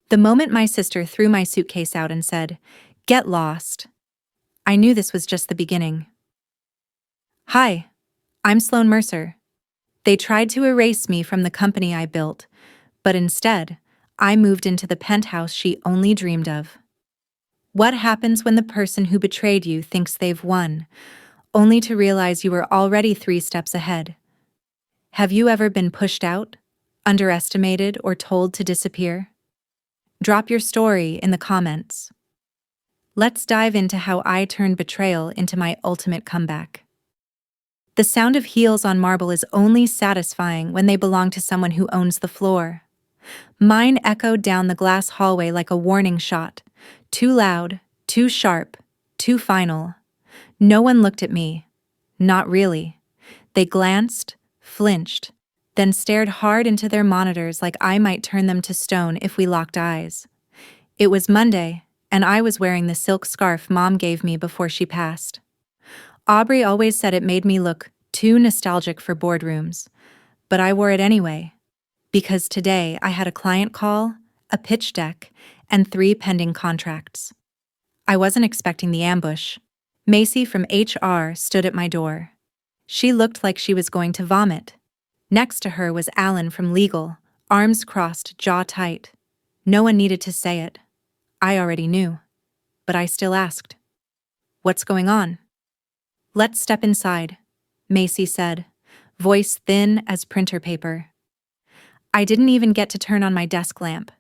The moment my sister threw my suitcase out and said, "Get lost," I knew this was just the beginning. Hi, I'm Sloan Mercer. They tried to erase me from the company I built, but instead, I moved into the penthouse she only dreamed of. What happens when the person who betrayed you thinks they've won, only to realize you were already 3 steps ahead? Have you ever been pushed out, underestimated, or told to disappear? Drop your story in the comments. Let's dive into how I turned betrayal into my ultimate comeback. The sound of heels on marble is only satisfying when they belong to someone who owns the floor. Mine echoed down the glass hallway like a warning shot. Too loud, too sharp, too final. No one looked at me. Not really. They glanced, flinched, then stared hard into their monitors like I might turn them to stone if we locked eyes. It was Monday, and I was wearing the silk scarf Mom gave me before she passed. Aubrey always said it made me look too nostalgic for boardrooms, but I wore it anyway, because today I had a client call, a pitch deck, and 3 pending contracts. I wasn't expecting the ambush. Macy from HR stood at my door. She looked like she was going to vomit. Next to her was Alan from legal, arms crossed, jaw tight. No one needed to say it. I already knew, but I still asked. "What's going on?" "Let's step inside," Macy said, voice thin as printer paper. I didn't even get to turn on my desk lamp,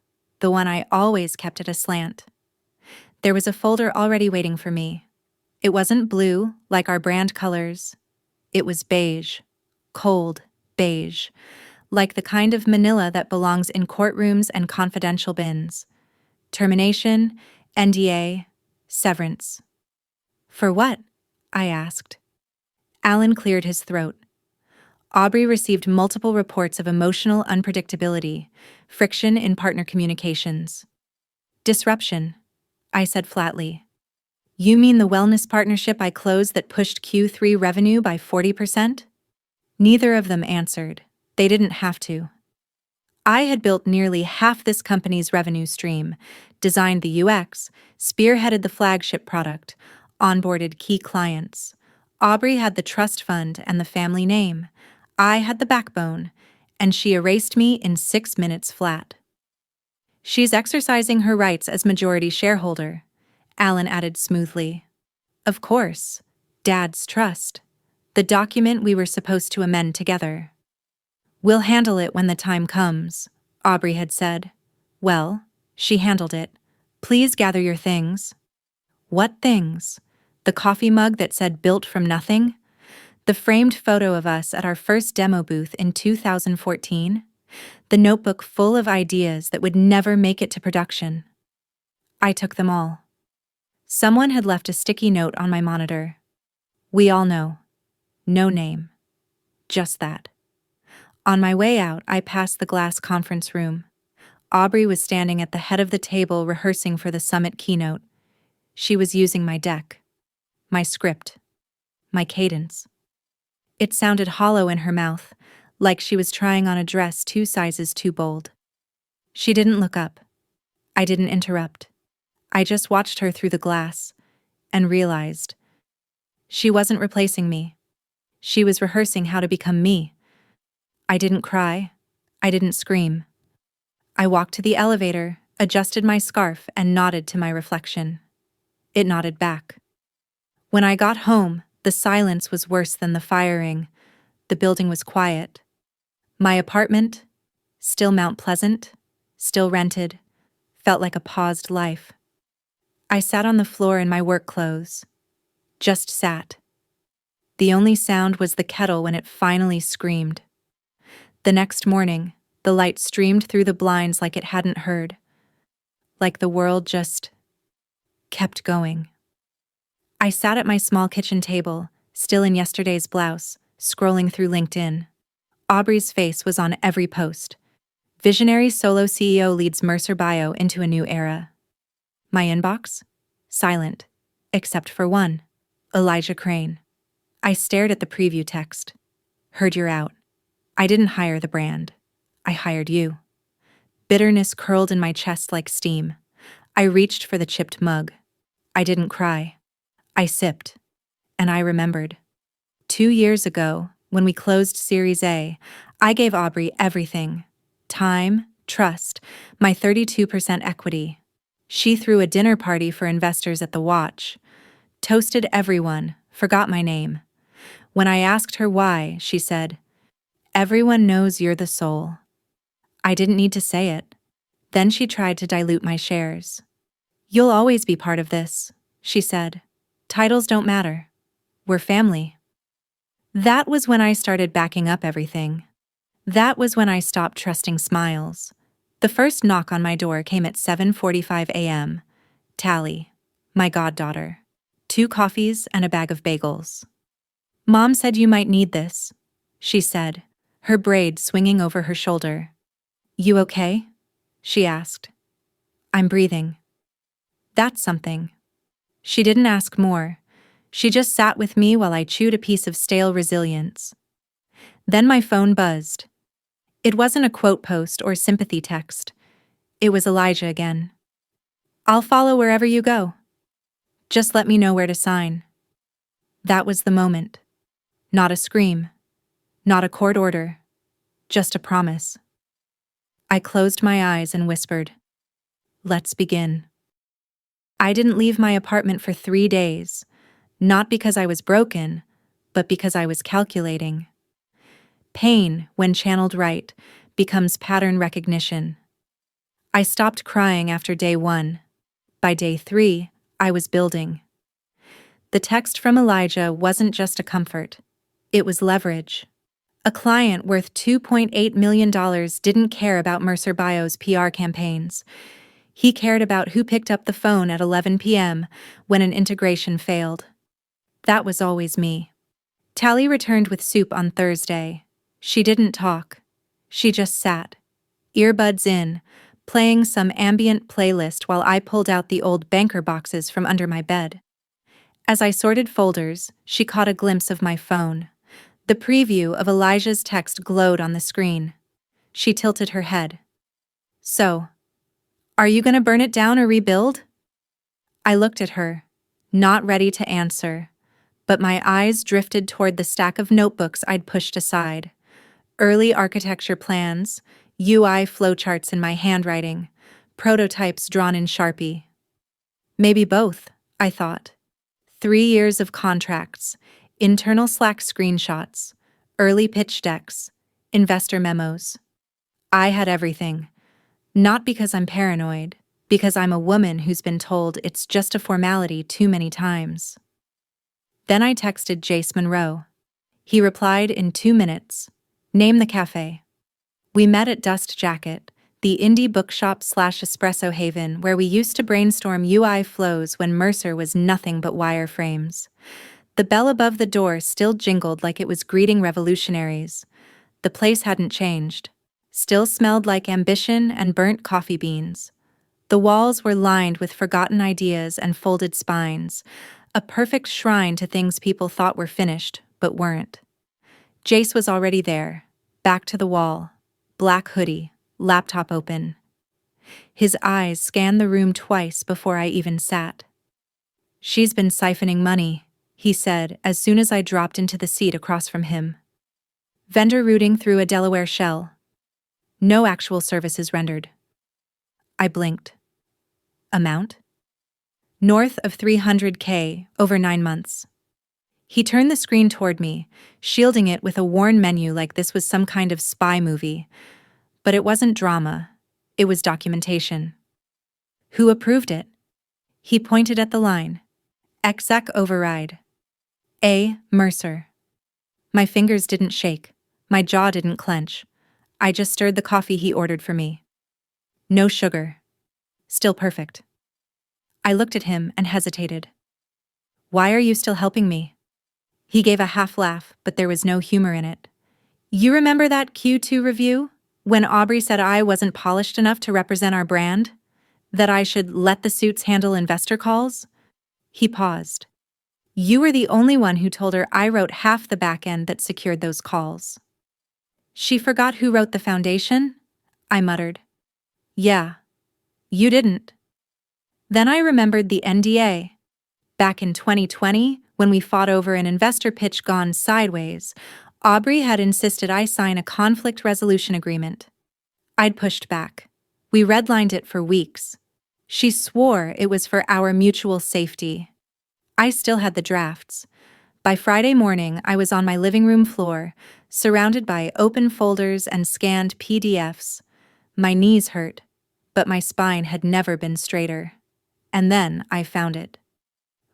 the one I always kept at a slant. There was a folder already waiting for me. It wasn't blue, like our brand colors. It was beige, cold beige, like the kind of manila that belongs in courtrooms and confidential bins. Termination, NDA, severance. For what? I asked. Alan cleared his throat. Aubrey received multiple reports of emotional unpredictability, friction in partner communications. Disruption, I said flatly. You mean the wellness partnership I closed that pushed Q3 revenue by 40%? Neither of them answered. They didn't have to. I had built nearly half this company's revenue stream, designed the UX, spearheaded the flagship product, onboarded key clients. Aubrey had the trust fund and the family name. I had the backbone, and she erased me in 6 minutes flat. She's exercising her rights as majority shareholder, Alan added smoothly. Of course, Dad's trust. The document we were supposed to amend together. We'll handle it when the time comes, Aubrey had said. Well, she handled it. Please gather your things. What things? The coffee mug that said built from nothing? The framed photo of us at our first demo booth in 2014? The notebook full of ideas that would never make it to production? I took them all. Someone had left a sticky note on my monitor. We all know. No name. Just that. On my way out, I passed the glass conference room. Aubrey was standing at the head of the table rehearsing for the summit keynote. She was using my deck, my script, my cadence. It sounded hollow in her mouth, like she was trying on a dress 2 sizes too bold. She didn't look up. I didn't interrupt. I just watched her through the glass and realized she wasn't replacing me. She was rehearsing how to become me. I didn't cry. I didn't scream. I walked to the elevator, adjusted my scarf, and nodded to my reflection. It nodded back. When I got home, the silence was worse than the firing. The building was quiet. My apartment, still Mount Pleasant, still rented, felt like a paused life. I sat on the floor in my work clothes. Just sat. The only sound was the kettle when it finally screamed. The next morning, the light streamed through the blinds like it hadn't heard. Like the world just kept going. I sat at my small kitchen table, still in yesterday's blouse, scrolling through LinkedIn. Aubrey's face was on every post. Visionary solo CEO leads Mercer Bio into a new era. My inbox? Silent, except for one. Elijah Crane. I stared at the preview text. Heard you're out. I didn't hire the brand. I hired you. Bitterness curled in my chest like steam. I reached for the chipped mug. I didn't cry. I sipped. And I remembered. 2 years ago, when we closed Series A, I gave Aubrey everything. Time, trust, my 32% equity. She threw a dinner party for investors at the Watch. Toasted everyone, forgot my name. When I asked her why, she said, "Everyone knows you're the soul." I didn't need to say it. Then she tried to dilute my shares. "You'll always be part of this," she said. "Titles don't matter. We're family." That was when I started backing up everything. That was when I stopped trusting smiles. The first knock on my door came at 7:45 a.m. Tally, my goddaughter. 2 coffees and a bag of bagels. "Mom said you might need this," she said, her braid swinging over her shoulder. "You okay?" she asked. "I'm breathing." That's something. She didn't ask more. She just sat with me while I chewed a piece of stale resilience. Then my phone buzzed. It wasn't a quote post or sympathy text. It was Elijah again. "I'll follow wherever you go. Just let me know where to sign." That was the moment. Not a scream. Not a court order. Just a promise. I closed my eyes and whispered, "Let's begin." I didn't leave my apartment for 3 days, not because I was broken, but because I was calculating. Pain, when channeled right, becomes pattern recognition. I stopped crying after day 1. By day 3, I was building. The text from Elijah wasn't just a comfort. It was leverage. A client worth $2.8 million didn't care about Mercer Bio's PR campaigns. He cared about who picked up the phone at 11 p.m. when an integration failed. That was always me. Tally returned with soup on Thursday. She didn't talk. She just sat, earbuds in, playing some ambient playlist while I pulled out the old banker boxes from under my bed. As I sorted folders, she caught a glimpse of my phone. The preview of Elijah's text glowed on the screen. She tilted her head. "So, are you gonna burn it down or rebuild?" I looked at her, not ready to answer, but my eyes drifted toward the stack of notebooks I'd pushed aside. Early architecture plans, UI flowcharts in my handwriting, prototypes drawn in Sharpie. Maybe both, I thought. 3 years of contracts, internal Slack screenshots, early pitch decks, investor memos. I had everything. Not because I'm paranoid, because I'm a woman who's been told it's just a formality too many times. Then I texted Jace Monroe. He replied in 2 minutes. "Name the cafe." We met at Dust Jacket, the indie bookshop/espresso haven where we used to brainstorm UI flows when Mercer was nothing but wireframes. The bell above the door still jingled like it was greeting revolutionaries. The place hadn't changed. Still smelled like ambition and burnt coffee beans. The walls were lined with forgotten ideas and folded spines, a perfect shrine to things people thought were finished, but weren't. Jace was already there, back to the wall, black hoodie, laptop open. His eyes scanned the room twice before I even sat. "She's been siphoning money," he said as soon as I dropped into the seat across from him. "Vendor routing through a Delaware shell. No actual services rendered." I blinked. "Amount?" "North of 300K over 9 months." He turned the screen toward me, shielding it with a worn menu like this was some kind of spy movie. But it wasn't drama. It was documentation. "Who approved it?" He pointed at the line. "Exec override. A. Mercer." My fingers didn't shake. My jaw didn't clench. I just stirred the coffee he ordered for me. No sugar. Still perfect. I looked at him and hesitated. "Why are you still helping me?" He gave a half laugh, but there was no humor in it. "You remember that Q2 review? When Aubrey said I wasn't polished enough to represent our brand? That I should let the suits handle investor calls?" He paused. "You were the only one who told her I wrote half the back end that secured those calls." "She forgot who wrote the foundation?" I muttered. Yeah, you didn't. Then I remembered the NDA. Back in 2020, when we fought over an investor pitch gone sideways, Aubrey had insisted I sign a conflict resolution agreement. I'd pushed back. We redlined it for weeks. She swore it was for our mutual safety. I still had the drafts. By Friday morning, I was on my living room floor, surrounded by open folders and scanned PDFs. My knees hurt, but my spine had never been straighter. And then I found it.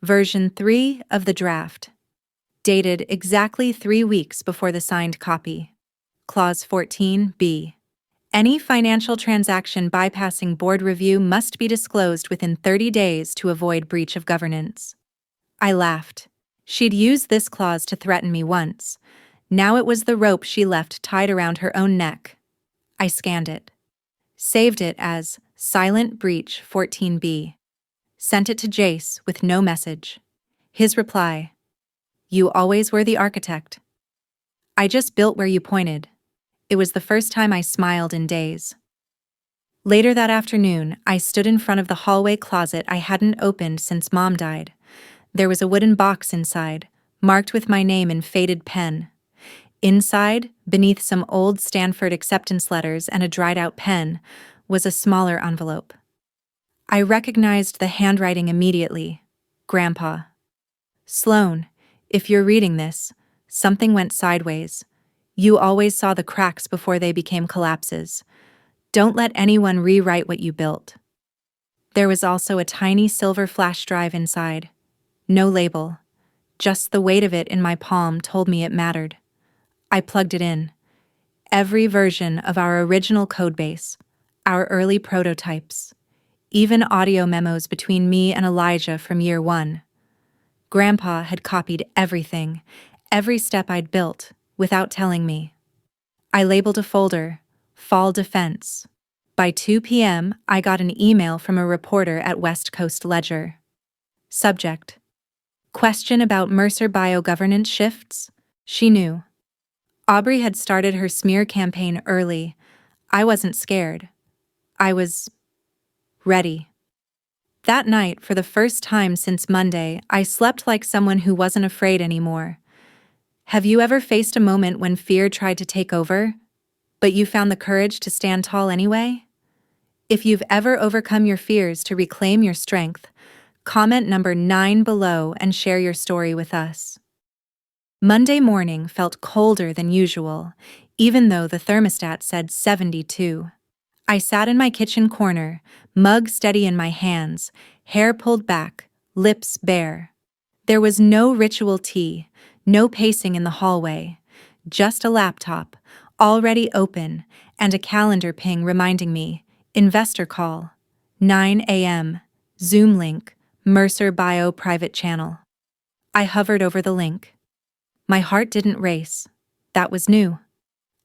Version 3 of the draft. Dated exactly 3 weeks before the signed copy. Clause 14b. Any financial transaction bypassing board review must be disclosed within 30 days to avoid breach of governance. I laughed. She'd used this clause to threaten me once. Now it was the rope she left tied around her own neck. I scanned it. Saved it as Silent Breach 14b. Sent it to Jace with no message. His reply: You always were the architect. I just built where you pointed. It was the first time I smiled in days. Later that afternoon, I stood in front of the hallway closet I hadn't opened since Mom died. There was a wooden box inside, marked with my name in faded pen. Inside, beneath some old Stanford acceptance letters and a dried-out pen, was a smaller envelope. I recognized the handwriting immediately. Grandpa. Sloan, if you're reading this, something went sideways. You always saw the cracks before they became collapses. Don't let anyone rewrite what you built. There was also a tiny silver flash drive inside. No label. Just the weight of it in my palm told me it mattered. I plugged it in. Every version of our original codebase, our early prototypes, even audio memos between me and Elijah from year 1. Grandpa had copied everything, every step I'd built, without telling me. I labeled a folder, Fall Defense. By 2 p.m., I got an email from a reporter at West Coast Ledger. Subject: Question about Mercer bio-governance shifts? She knew. Aubrey had started her smear campaign early. I wasn't scared. I was ready. That night, for the first time since Monday, I slept like someone who wasn't afraid anymore. Have you ever faced a moment when fear tried to take over, but you found the courage to stand tall anyway? If you've ever overcome your fears to reclaim your strength, comment number 9 below and share your story with us. Monday morning felt colder than usual, even though the thermostat said 72. I sat in my kitchen corner, mug steady in my hands, hair pulled back, lips bare. There was no ritual tea, no pacing in the hallway, just a laptop, already open, and a calendar ping reminding me, investor call, 9 a.m., Zoom link, Mercer Bio private channel. I hovered over the link. My heart didn't race. That was new.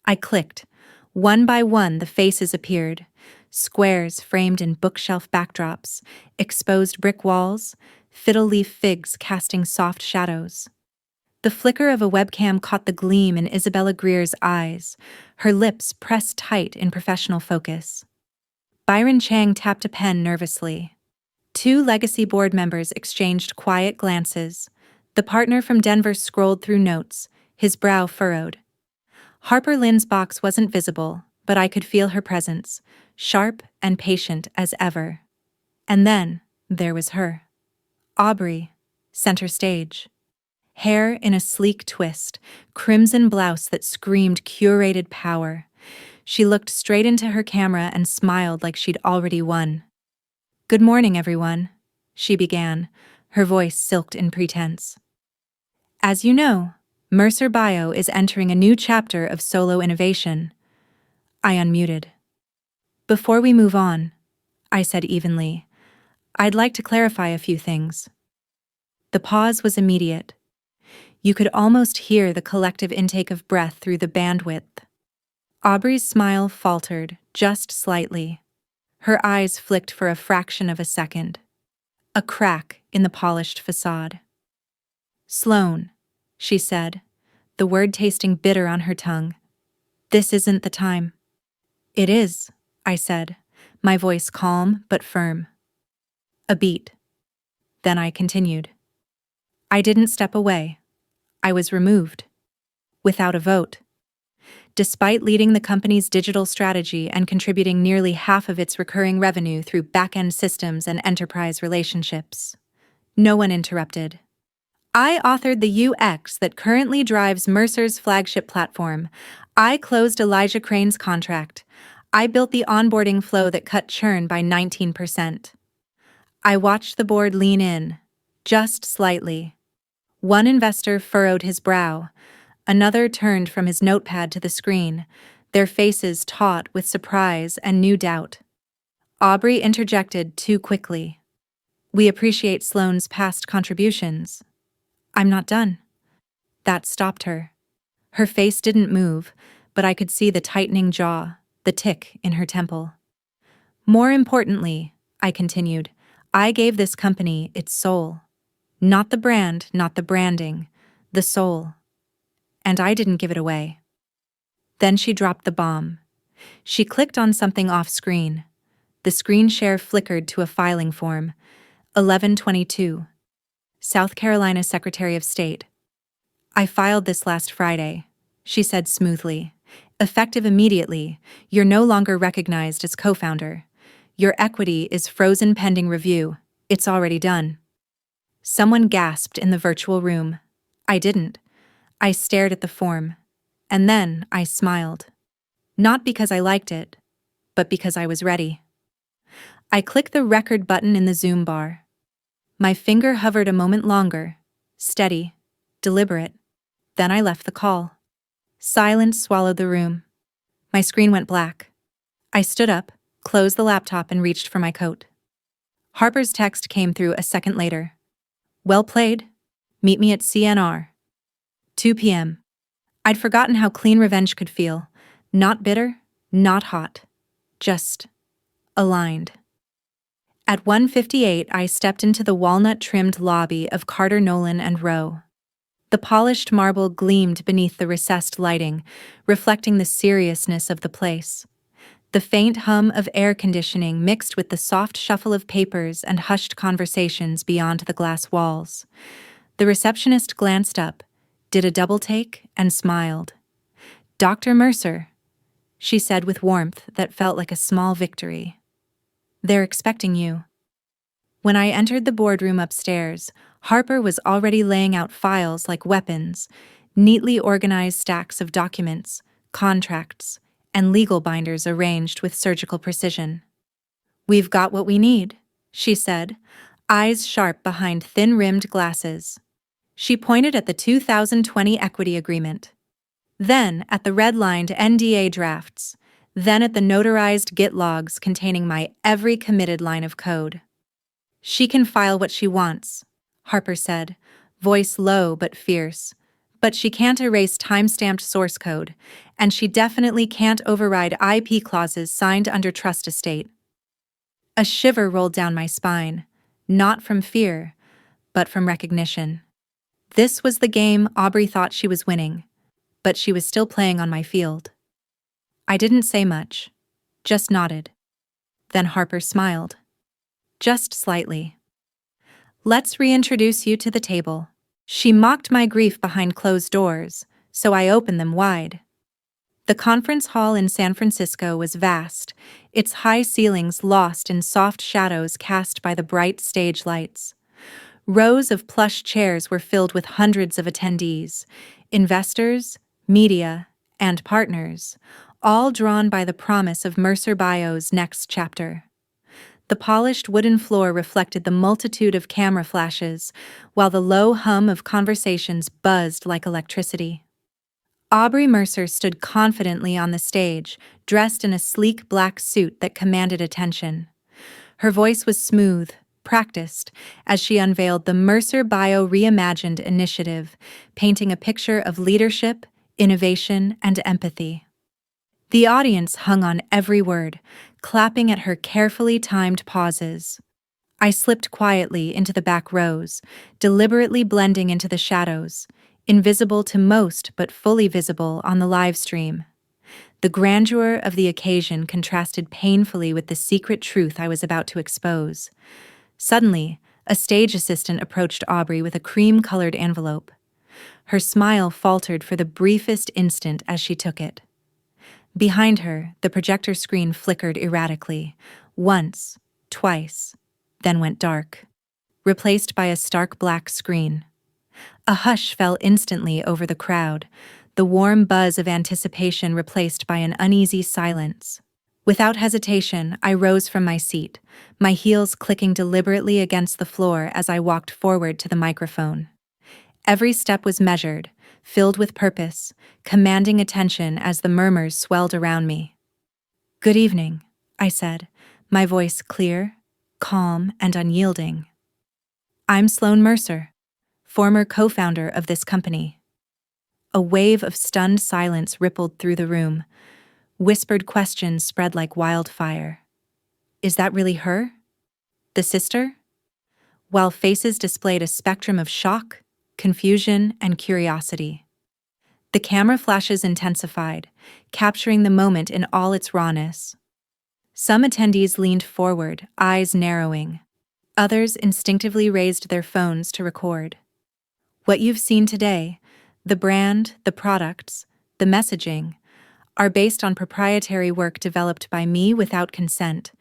I clicked. One by one, the faces appeared. Squares framed in bookshelf backdrops, exposed brick walls, fiddle leaf figs casting soft shadows. The flicker of a webcam caught the gleam in Isabella Greer's eyes, her lips pressed tight in professional focus. Byron Chang tapped a pen nervously. 2 legacy board members exchanged quiet glances. The partner from Denver scrolled through notes, his brow furrowed. Harper Lynn's box wasn't visible, but I could feel her presence, sharp and patient as ever. And then there was her. Aubrey, center stage. Hair in a sleek twist, crimson blouse that screamed curated power. She looked straight into her camera and smiled like she'd already won. Good morning, everyone, she began, her voice silked in pretense. As you know, Mercer Bio is entering a new chapter of solo innovation. I unmuted. Before we move on, I said evenly, I'd like to clarify a few things. The pause was immediate. You could almost hear the collective intake of breath through the bandwidth. Aubrey's smile faltered, just slightly. Her eyes flicked for a fraction of a second. A crack in the polished facade. Sloan, she said, the word tasting bitter on her tongue. This isn't the time. It is, I said, my voice calm but firm. A beat. Then I continued. I didn't step away. I was removed. Without a vote. Despite leading the company's digital strategy and contributing nearly half of its recurring revenue through back-end systems and enterprise relationships. No one interrupted. I authored the UX that currently drives Mercer's flagship platform. I closed Elijah Crane's contract. I built the onboarding flow that cut churn by 19%. I watched the board lean in, just slightly. One investor furrowed his brow. Another turned from his notepad to the screen, their faces taut with surprise and new doubt. Aubrey interjected too quickly. We appreciate Sloane's past contributions. I'm not done. That stopped her. Her face didn't move, but I could see the tightening jaw, the tick in her temple. More importantly, I continued, I gave this company its soul. Not the brand, not the branding, the soul. And I didn't give it away. Then she dropped the bomb. She clicked on something off-screen. The screen share flickered to a filing form. 1122. South Carolina Secretary of State. I filed this last Friday, she said smoothly. Effective immediately, you're no longer recognized as co-founder. Your equity is frozen pending review. It's already done. Someone gasped in the virtual room. I didn't. I stared at the form, and then I smiled. Not because I liked it, but because I was ready. I clicked the record button in the Zoom bar. My finger hovered a moment longer, steady, deliberate. Then I left the call. Silence swallowed the room. My screen went black. I stood up, closed the laptop, and reached for my coat. Harper's text came through a second later. Well played. Meet me at CNR. 2 p.m. I'd forgotten how clean revenge could feel. Not bitter, not hot. Just aligned. At 1:58, I stepped into the walnut-trimmed lobby of Carter Nolan and Rowe. The polished marble gleamed beneath the recessed lighting, reflecting the seriousness of the place. The faint hum of air conditioning mixed with the soft shuffle of papers and hushed conversations beyond the glass walls. The receptionist glanced up, did a double-take, and smiled. Dr. Mercer, she said with warmth that felt like a small victory. They're expecting you. When I entered the boardroom upstairs, Harper was already laying out files like weapons, neatly organized stacks of documents, contracts, and legal binders arranged with surgical precision. We've got what we need, she said, eyes sharp behind thin-rimmed glasses. She pointed at the 2020 equity agreement, then at the red-lined NDA drafts, then at the notarized Git logs containing my every committed line of code. She can file what she wants, Harper said, voice low but fierce, but she can't erase time-stamped source code, and she definitely can't override IP clauses signed under trust estate. A shiver rolled down my spine, not from fear, but from recognition. This was the game Aubrey thought she was winning, but she was still playing on my field. I didn't say much, just nodded. Then Harper smiled. Just slightly. Let's reintroduce you to the table. She mocked my grief behind closed doors, so I opened them wide. The conference hall in San Francisco was vast, its high ceilings lost in soft shadows cast by the bright stage lights. Rows of plush chairs were filled with hundreds of attendees, investors, media, and partners, all drawn by the promise of Mercer Bio's next chapter. The polished wooden floor reflected the multitude of camera flashes, while the low hum of conversations buzzed like electricity. Aubrey Mercer stood confidently on the stage, dressed in a sleek black suit that commanded attention. Her voice was smooth, practiced, as she unveiled the Mercer Bio Reimagined initiative, painting a picture of leadership, innovation, and empathy. The audience hung on every word, clapping at her carefully timed pauses. I slipped quietly into the back rows, deliberately blending into the shadows, invisible to most but fully visible on the live stream. The grandeur of the occasion contrasted painfully with the secret truth I was about to expose. Suddenly, a stage assistant approached Aubrey with a cream-colored envelope. Her smile faltered for the briefest instant as she took it. Behind her, the projector screen flickered erratically, once, twice, then went dark, replaced by a stark black screen. A hush fell instantly over the crowd, the warm buzz of anticipation replaced by an uneasy silence. Without hesitation, I rose from my seat, my heels clicking deliberately against the floor as I walked forward to the microphone. Every step was measured, filled with purpose, commanding attention as the murmurs swelled around me. "Good evening," I said, my voice clear, calm, and unyielding. "I'm Sloan Mercer, former co-founder of this company." A wave of stunned silence rippled through the room. Whispered questions spread like wildfire. Is that really her? The sister? While faces displayed a spectrum of shock, confusion, and curiosity. The camera flashes intensified, capturing the moment in all its rawness. Some attendees leaned forward, eyes narrowing. Others instinctively raised their phones to record. What you've seen today, the brand, the products, the messaging, are based on proprietary work developed by me without consent,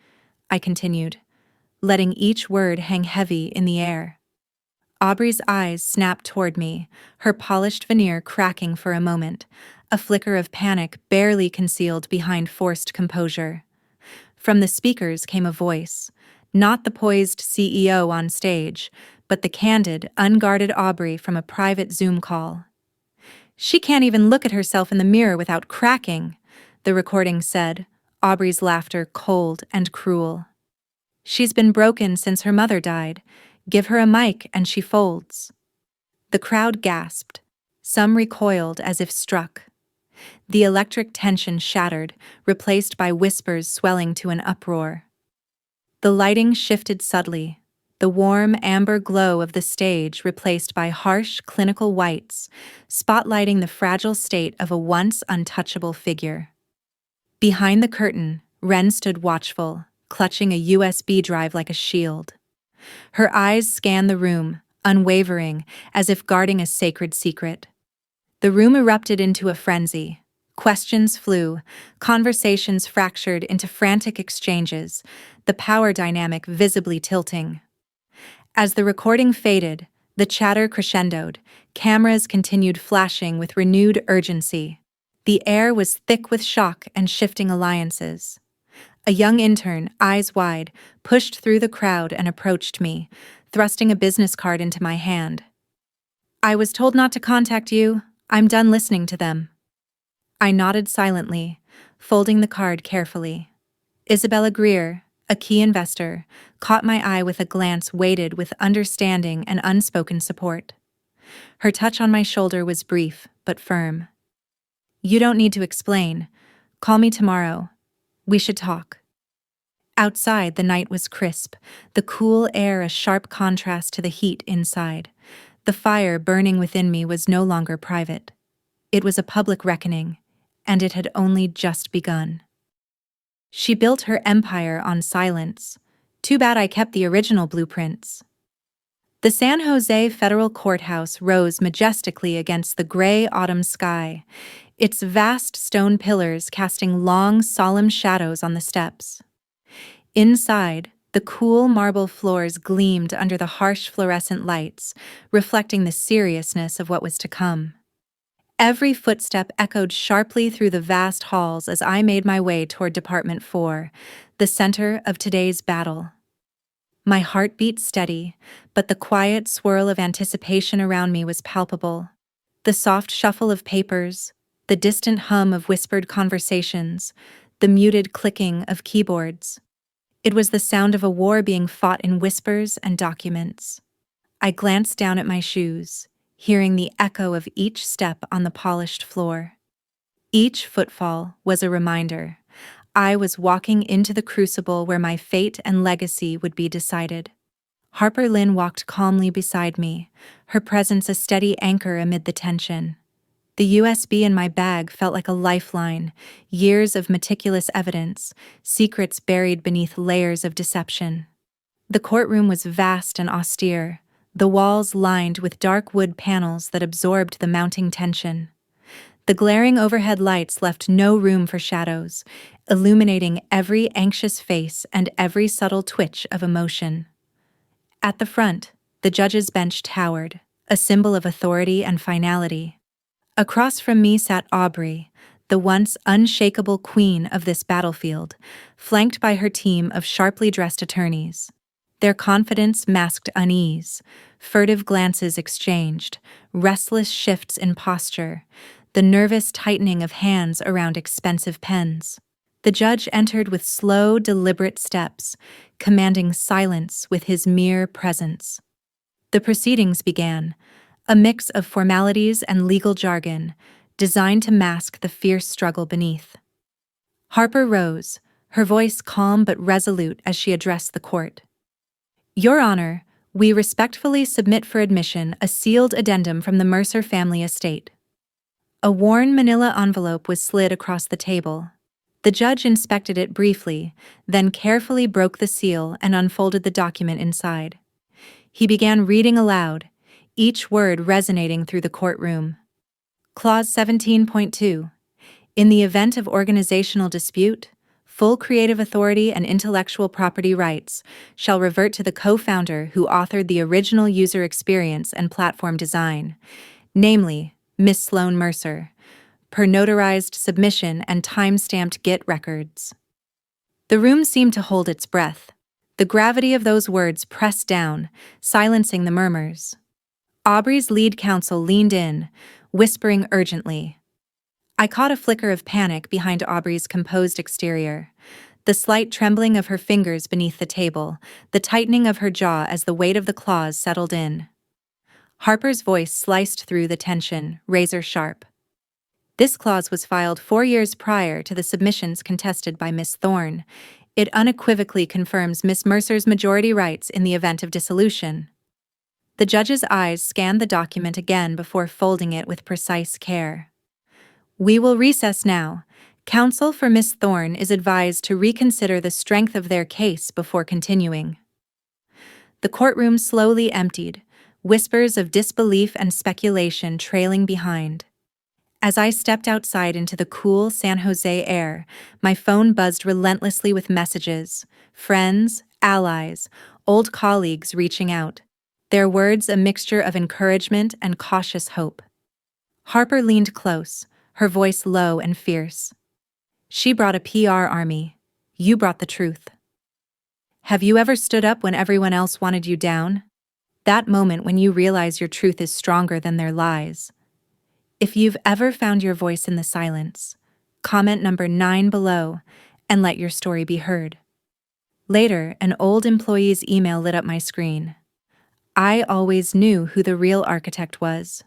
I continued, letting each word hang heavy in the air. Aubrey's eyes snapped toward me, her polished veneer cracking for a moment, a flicker of panic barely concealed behind forced composure. From the speakers came a voice, not the poised CEO on stage, but the candid, unguarded Aubrey from a private Zoom call. "She can't even look at herself in the mirror without cracking," the recording said, Aubrey's laughter cold and cruel. "She's been broken since her mother died. Give her a mic and she folds." The crowd gasped. Some recoiled as if struck. The electric tension shattered, replaced by whispers swelling to an uproar. The lighting shifted subtly, the warm amber glow of the stage replaced by harsh clinical whites, spotlighting the fragile state of a once untouchable figure. Behind the curtain, Ren stood watchful, clutching a USB drive like a shield. Her eyes scanned the room, unwavering, as if guarding a sacred secret. The room erupted into a frenzy. Questions flew, conversations fractured into frantic exchanges, the power dynamic visibly tilting. As the recording faded, the chatter crescendoed, cameras continued flashing with renewed urgency. The air was thick with shock and shifting alliances. A young intern, eyes wide, pushed through the crowd and approached me, thrusting a business card into my hand. "I was told not to contact you. I'm done listening to them." I nodded silently, folding the card carefully. Isabella Greer, a key investor, caught my eye with a glance weighted with understanding and unspoken support. Her touch on my shoulder was brief but firm. "You don't need to explain. Call me tomorrow. We should talk." Outside, the night was crisp, the cool air a sharp contrast to the heat inside. The fire burning within me was no longer private. It was a public reckoning, and it had only just begun. She built her empire on silence. Too bad I kept the original blueprints. The San Jose Federal Courthouse rose majestically against the gray autumn sky, its vast stone pillars casting long, solemn shadows on the steps. Inside, the cool marble floors gleamed under the harsh fluorescent lights, reflecting the seriousness of what was to come. Every footstep echoed sharply through the vast halls as I made my way toward Department 4, the center of today's battle. My heart beat steady, but the quiet swirl of anticipation around me was palpable. The soft shuffle of papers, the distant hum of whispered conversations, the muted clicking of keyboards. It was the sound of a war being fought in whispers and documents. I glanced down at my shoes, hearing the echo of each step on the polished floor. Each footfall was a reminder. I was walking into the crucible where my fate and legacy would be decided. Harper Lynn walked calmly beside me, her presence a steady anchor amid the tension. The USB in my bag felt like a lifeline, years of meticulous evidence, secrets buried beneath layers of deception. The courtroom was vast and austere, the walls lined with dark wood panels that absorbed the mounting tension. The glaring overhead lights left no room for shadows, illuminating every anxious face and every subtle twitch of emotion. At the front, the judge's bench towered, a symbol of authority and finality. Across from me sat Aubrey, the once unshakable queen of this battlefield, flanked by her team of sharply dressed attorneys. Their confidence masked unease, furtive glances exchanged, restless shifts in posture, the nervous tightening of hands around expensive pens. The judge entered with slow, deliberate steps, commanding silence with his mere presence. The proceedings began, a mix of formalities and legal jargon, designed to mask the fierce struggle beneath. Harper rose, her voice calm but resolute as she addressed the court. Your Honor, we respectfully submit for admission a sealed addendum from the Mercer family estate. A worn manila envelope was slid across the table. The judge inspected it briefly, then carefully broke the seal and unfolded the document inside. He began reading aloud, each word resonating through the courtroom. Clause 17.2. In the event of organizational dispute, full creative authority and intellectual property rights shall revert to the co-founder who authored the original user experience and platform design, namely, Miss Sloan Mercer, per notarized submission and time-stamped Git records. The room seemed to hold its breath. The gravity of those words pressed down, silencing the murmurs. Aubrey's lead counsel leaned in, whispering urgently. I caught a flicker of panic behind Aubrey's composed exterior, the slight trembling of her fingers beneath the table, the tightening of her jaw as the weight of the clause settled in. Harper's voice sliced through the tension, razor sharp. This clause was filed 4 years prior to the submissions contested by Miss Thorne. It unequivocally confirms Miss Mercer's majority rights in the event of dissolution. The judge's eyes scanned the document again before folding it with precise care. We will recess now. Counsel for Miss Thorne is advised to reconsider the strength of their case before continuing. The courtroom slowly emptied, whispers of disbelief and speculation trailing behind. As I stepped outside into the cool San Jose air, my phone buzzed relentlessly with messages, friends, allies, old colleagues reaching out, their words a mixture of encouragement and cautious hope. Harper leaned close, her voice low and fierce. She brought a PR army. You brought the truth. Have you ever stood up when everyone else wanted you down? That moment when you realize your truth is stronger than their lies. If you've ever found your voice in the silence, comment number 9 below and let your story be heard. Later, an old employee's email lit up my screen. I always knew who the real architect was.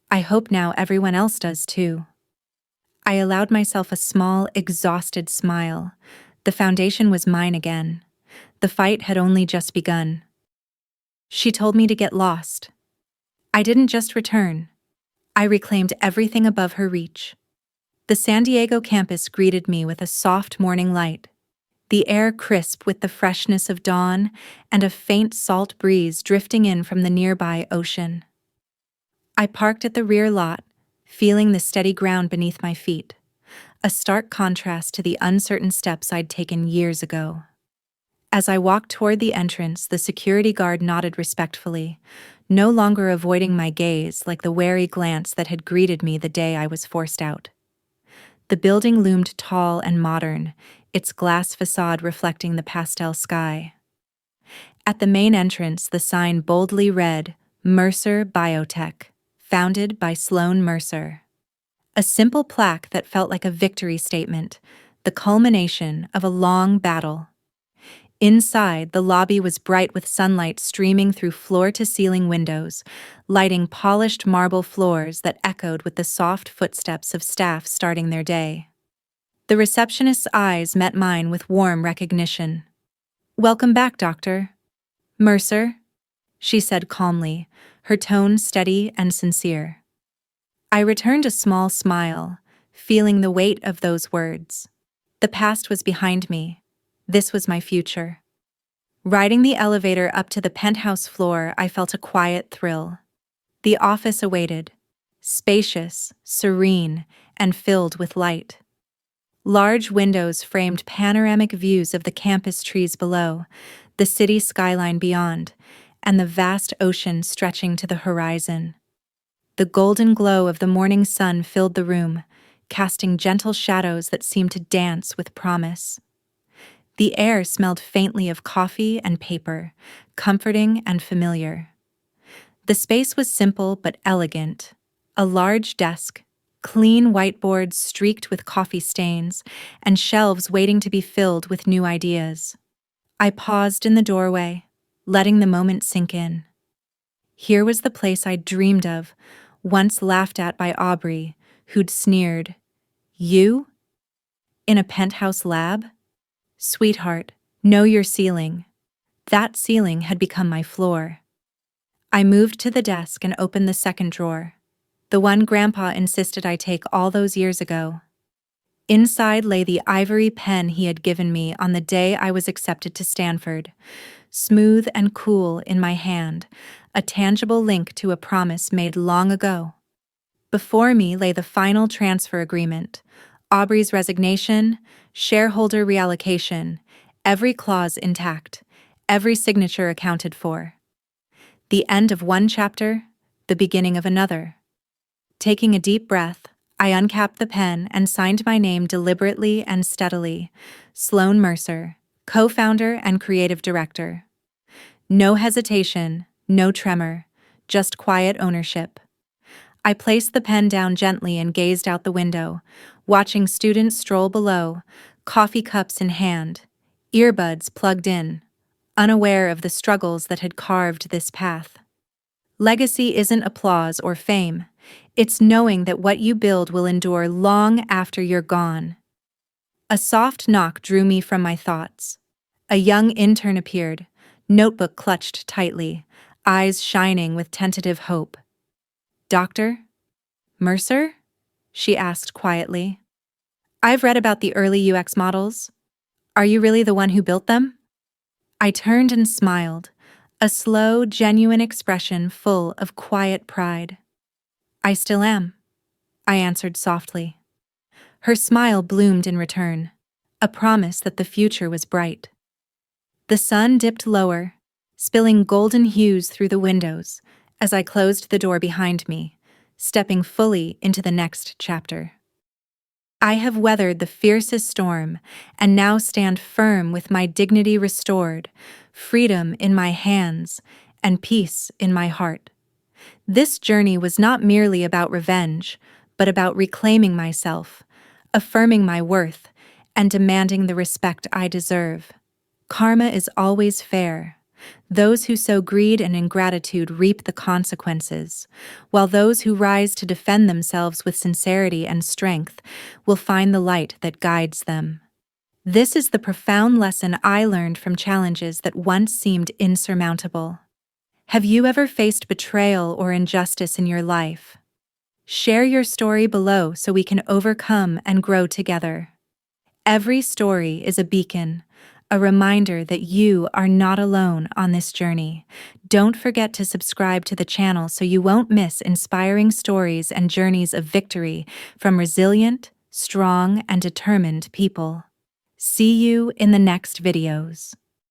I hope now everyone else does too. I allowed myself a small, exhausted smile. The foundation was mine again. The fight had only just begun. She told me to get lost. I didn't just return. I reclaimed everything above her reach. The San Diego campus greeted me with a soft morning light, the air crisp with the freshness of dawn and a faint salt breeze drifting in from the nearby ocean. I parked at the rear lot, feeling the steady ground beneath my feet, a stark contrast to the uncertain steps I'd taken years ago. As I walked toward the entrance, the security guard nodded respectfully, no longer avoiding my gaze like the wary glance that had greeted me the day I was forced out. The building loomed tall and modern, its glass facade reflecting the pastel sky. At the main entrance, the sign boldly read, Mercer Biotech, founded by Sloan Mercer. A simple plaque that felt like a victory statement, the culmination of a long battle. Inside, the lobby was bright with sunlight streaming through floor-to-ceiling windows, lighting polished marble floors that echoed with the soft footsteps of staff starting their day. The receptionist's eyes met mine with warm recognition. "Welcome back, Dr. Mercer," she said calmly, her tone steady and sincere. I returned a small smile, feeling the weight of those words. The past was behind me. This was my future. Riding the elevator up to the penthouse floor, I felt a quiet thrill. The office awaited, spacious, serene, and filled with light. Large windows framed panoramic views of the campus trees below, the city skyline beyond, and the vast ocean stretching to the horizon. The golden glow of the morning sun filled the room, casting gentle shadows that seemed to dance with promise. The air smelled faintly of coffee and paper, comforting and familiar. The space was simple but elegant. A large desk, clean whiteboards streaked with coffee stains, and shelves waiting to be filled with new ideas. I paused in the doorway, letting the moment sink in. Here was the place I'd dreamed of, once laughed at by Aubrey, who'd sneered, "You? In a penthouse lab? Sweetheart, know your ceiling." That ceiling had become my floor. I moved to the desk and opened the second drawer, the one Grandpa insisted I take all those years ago. Inside lay the ivory pen he had given me on the day I was accepted to Stanford, smooth and cool in my hand, a tangible link to a promise made long ago. Before me lay the final transfer agreement, Aubrey's resignation, shareholder reallocation, every clause intact, every signature accounted for. The end of one chapter, the beginning of another. Taking a deep breath, I uncapped the pen and signed my name deliberately and steadily, Sloan Mercer, co-founder and creative director. No hesitation, no tremor, just quiet ownership. I placed the pen down gently and gazed out the window, watching students stroll below, coffee cups in hand, earbuds plugged in, unaware of the struggles that had carved this path. Legacy isn't applause or fame. It's knowing that what you build will endure long after you're gone. A soft knock drew me from my thoughts. A young intern appeared, notebook clutched tightly, eyes shining with tentative hope. "Dr. Mercer?" she asked quietly. "I've read about the early UX models. Are you really the one who built them?" I turned and smiled, a slow, genuine expression full of quiet pride. "I still am," I answered softly. Her smile bloomed in return, a promise that the future was bright. The sun dipped lower, spilling golden hues through the windows as I closed the door behind me, stepping fully into the next chapter. I have weathered the fiercest storm and now stand firm with my dignity restored, freedom in my hands, and peace in my heart. This journey was not merely about revenge, but about reclaiming myself, affirming my worth, and demanding the respect I deserve. Karma is always fair. Those who sow greed and ingratitude reap the consequences, while those who rise to defend themselves with sincerity and strength will find the light that guides them. This is the profound lesson I learned from challenges that once seemed insurmountable. Have you ever faced betrayal or injustice in your life? Share your story below so we can overcome and grow together. Every story is a beacon, a reminder that you are not alone on this journey. Don't forget to subscribe to the channel so you won't miss inspiring stories and journeys of victory from resilient, strong, and determined people. See you in the next videos.